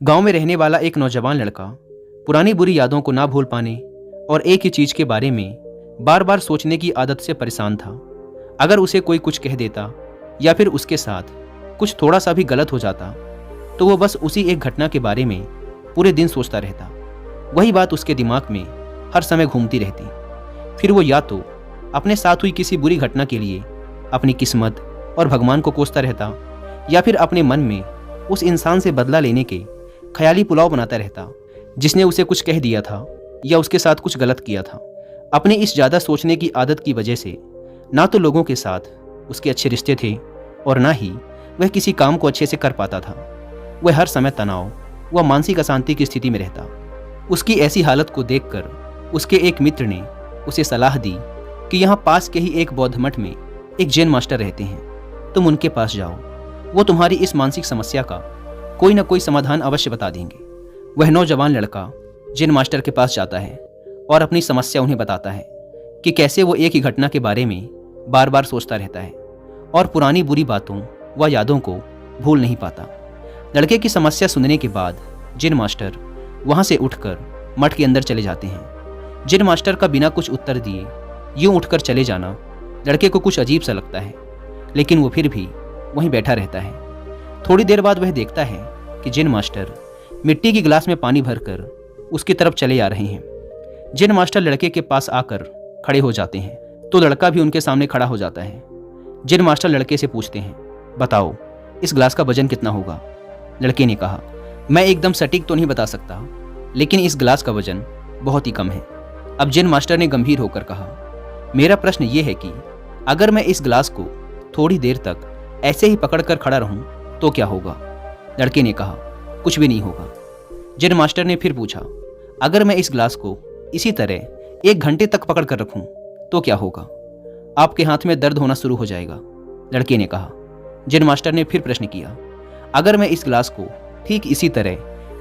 गांव में रहने वाला एक नौजवान लड़का पुरानी बुरी यादों को ना भूल पाने और एक ही चीज के बारे में बार बार सोचने की आदत से परेशान था। अगर उसे कोई कुछ कह देता या फिर उसके साथ कुछ थोड़ा सा भी गलत हो जाता तो वो बस उसी एक घटना के बारे में पूरे दिन सोचता रहता। वही बात उसके दिमाग में हर समय घूमती रहती। फिर वो या तो अपने साथ हुई किसी बुरी घटना के लिए अपनी किस्मत और भगवान को कोसता रहता या फिर अपने मन में उस इंसान से बदला लेने के ख्याली पुलाव बनाता रहता जिसने उसे कुछ कह दिया था या उसके साथ कुछ गलत किया था। अपनी इस ज़्यादा सोचने की आदत की वजह से ना तो लोगों के साथ उसके अच्छे रिश्ते थे और ना ही वह किसी काम को अच्छे से कर पाता था। वह हर समय तनाव व मानसिक अशांति की स्थिति में रहता। उसकी ऐसी हालत को देखकर उसके एक मित्र ने उसे सलाह दी कि यहाँ पास के ही एक बौद्ध मठ में एक जैन मास्टर रहते हैं, तुम उनके पास जाओ, वो तुम्हारी इस मानसिक समस्या का कोई ना कोई समाधान अवश्य बता देंगे। वह नौजवान लड़का जैन मास्टर के पास जाता है और अपनी समस्या उन्हें बताता है कि कैसे वो एक ही घटना के बारे में बार बार सोचता रहता है और पुरानी बुरी बातों व यादों को भूल नहीं पाता। लड़के की समस्या सुनने के बाद जैन मास्टर वहाँ से उठकर मठ के अंदर चले जाते हैं। जैन मास्टर का बिना कुछ उत्तर दिए यूं उठकर चले जाना लड़के को कुछ अजीब सा लगता है, लेकिन वो फिर भी वहीं बैठा रहता है। थोड़ी देर बाद वह देखता है कि जैन मास्टर मिट्टी की गिलास में पानी भरकर उसकी तरफ चले आ रहे हैं। जैन मास्टर लड़के के पास आकर खड़े हो जाते हैं तो लड़का भी उनके सामने खड़ा हो जाता है। जैन मास्टर लड़के से पूछते हैं, बताओ इस गिलास का वजन कितना होगा? लड़के ने कहा, मैं एकदम सटीक तो नहीं बता सकता, लेकिन इस गिलास का वजन बहुत ही कम है। अब जैन मास्टर ने गंभीर होकर कहा, मेरा प्रश्न ये है कि अगर मैं इस गिलास को थोड़ी देर तक ऐसे ही पकड़कर खड़ा रहूं तो क्या होगा? लड़के ने कहा, कुछ भी नहीं होगा। जैन मास्टर ने फिर पूछा, अगर मैं इस गिलास को इसी तरह 1 घंटे तक पकड़ कर रखूं तो क्या होगा? आपके हाथ में दर्द होना शुरू हो जाएगा। लड़के ने कहा। जैन मास्टर ने फिर प्रश्न किया, अगर मैं इस गिलास को ठीक इसी तरह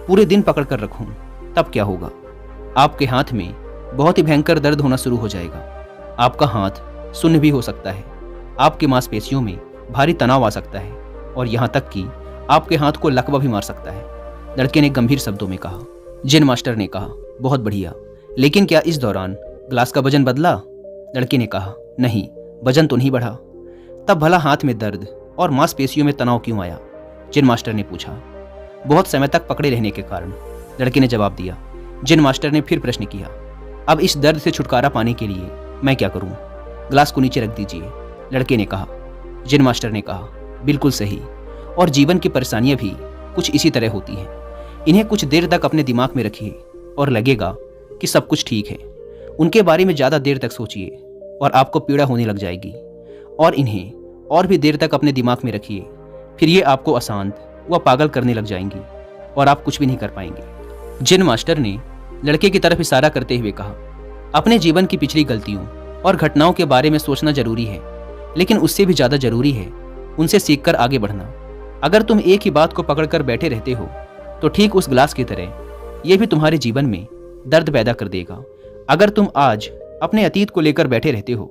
पूरे दिन पकड़ कर रखूं तब क्या होगा? आपके हाथ में बहुत ही भयंकर दर्द होना शुरू हो जाएगा। आपका हाथ सुन्न भी हो सकता है, आपके मांसपेशियों में भारी तनाव आ सकता है और यहाँ तक कि आपके हाथ को लकवा भी मार सकता है। लड़के ने गंभीर शब्दों में कहा। जैन मास्टर ने कहा, बहुत बढ़िया, लेकिन क्या इस दौरान ग्लास का वजन बदला? लड़के ने कहा, नहीं, वजन तो नहीं बढ़ा। तब भला हाथ में दर्द और मांसपेशियों में तनाव क्यों आया? जैन मास्टर ने पूछा। बहुत समय तक पकड़े रहने के कारण, लड़के ने जवाब दिया। जैन मास्टर ने फिर प्रश्न किया, अब इस दर्द से छुटकारा पाने के लिए मैं क्या करूं? ग्लास को नीचे रख दीजिए। लड़के ने कहा। जैन मास्टर ने कहा, बिल्कुल सही, और जीवन की परेशानियां भी कुछ इसी तरह होती हैं। इन्हें कुछ देर तक अपने दिमाग में रखिए और लगेगा कि सब कुछ ठीक है। उनके बारे में ज़्यादा देर तक सोचिए और आपको पीड़ा होने लग जाएगी, और इन्हें और भी देर तक अपने दिमाग में रखिए, फिर ये आपको अशांत व पागल करने लग जाएंगी और आप कुछ भी नहीं कर पाएंगे। जैन मास्टर ने लड़के की तरफ इशारा करते हुए कहा, अपने जीवन की पिछली गलतियों और घटनाओं के बारे में सोचना जरूरी है, लेकिन उससे भी ज़्यादा जरूरी है उनसे सीखकर आगे बढ़ना। अगर तुम एक ही बात को पकड़कर बैठे रहते हो तो ठीक उस ग्लास की तरह यह भी तुम्हारे जीवन में दर्द पैदा कर देगा। अगर तुम आज अपने अतीत को लेकर बैठे रहते हो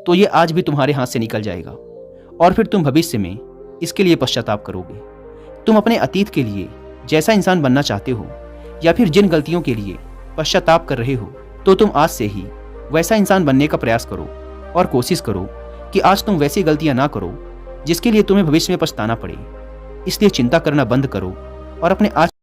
तो ये आज भी तुम्हारे हाथ से निकल जाएगा और फिर तुम भविष्य में इसके लिए पश्चाताप करोगे। तुम अपने अतीत के लिए जैसा इंसान बनना चाहते हो या फिर जिन गलतियों के लिए पश्चाताप कर रहे हो, तो तुम आज से ही वैसा इंसान बनने का प्रयास करो और कोशिश करो कि आज तुम वैसी गलतियां ना करो जिसके लिए तुम्हें भविष्य में पछताना पड़े। इसलिए चिंता करना बंद करो और अपने आज